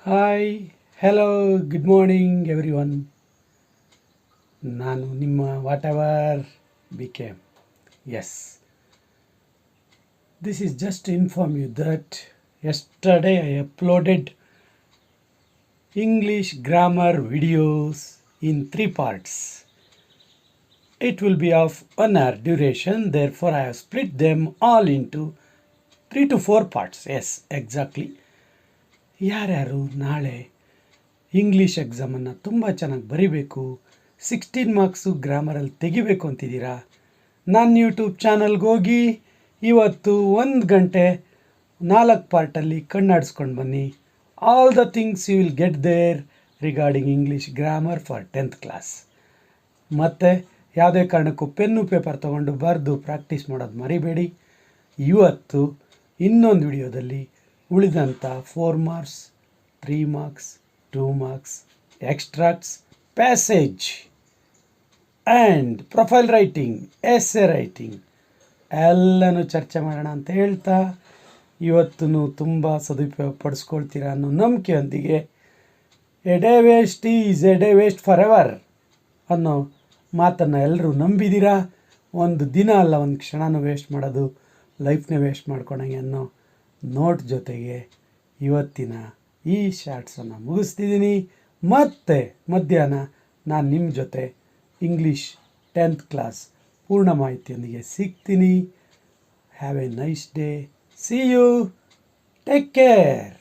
Hi, hello, good morning everyone. ನಾನು ನಿಮ್ಮ whatever became. Yes, this is just to inform you that yesterday I uploaded English grammar videos in three parts. It will be of 1 hour duration, therefore I have split them all into 3 to 4 parts. Yes, exactly. ಯಾರ್ಯಾರು ನಾಳೆ English ಎಕ್ಸಾಮನ್ನು ತುಂಬ ಚೆನ್ನಾಗಿ ಬರೀಬೇಕು, 16 marks ಗ್ರಾಮರಲ್ಲಿ ತೆಗಿಬೇಕು ಅಂತಿದ್ದೀರಾ, ನನ್ನ YouTube ಚಾನಲ್ಗೆ ಹೋಗಿ ಇವತ್ತು 1 ಗಂಟೆ 4 ಪಾರ್ಟಲ್ಲಿ ಕಣ್ಣಾಡಿಸ್ಕೊಂಡು ಬನ್ನಿ. All the things you will get there regarding English grammar for 10th class. ಮತ್ತು ಯಾವುದೇ ಕಾರಣಕ್ಕೂ ಪೆನ್ನು ಪೇಪರ್ ತೊಗೊಂಡು ಬರೆದು ಪ್ರಾಕ್ಟೀಸ್ ಮಾಡೋದು ಮರಿಬೇಡಿ. ಇವತ್ತು ಇನ್ನೊಂದು ವಿಡಿಯೋದಲ್ಲಿ ಉಳಿದಂಥ 4 marks, 3 marks, 2 marks, extracts, passage and profile writing, essay writing ಎಲ್ಲನೂ ಚರ್ಚೆ ಮಾಡೋಣ ಅಂತ ಹೇಳ್ತಾ, ಇವತ್ತೂ ತುಂಬ ಸದುಪಯೋಗ ಪಡಿಸ್ಕೊಳ್ತೀರಾ ಅನ್ನೋ ನಂಬಿಕೆಯೊಂದಿಗೆ a day waste is a day waste forever ಅನ್ನೋ ಮಾತನ್ನು ಎಲ್ಲರೂ ನಂಬಿದ್ದೀರಾ. ಒಂದು ದಿನ ಅಲ್ಲ, ಒಂದು ಕ್ಷಣನೂ ವೇಸ್ಟ್ ಮಾಡೋದು ಲೈಫ್ನೇ ವೇಸ್ಟ್ ಮಾಡ್ಕೊಳಂಗೆ ಅನ್ನೋ ನೋಟ್ ಜೊತೆಗೆ ಇವತ್ತಿನ ಈ ಶಾರ್ಟ್ಸನ್ನು ಮುಗಿಸ್ತಿದ್ದೀನಿ. ಮತ್ತೆ ಮಧ್ಯಾಹ್ನ ನಾನು ನಿಮ್ಮ ಜೊತೆ ಇಂಗ್ಲೀಷ್ 10th ಕ್ಲಾಸ್ ಪೂರ್ಣ ಮಾಹಿತಿಯೊಂದಿಗೆ ಸಿಗ್ತೀನಿ. Have a nice day. See you. Take care.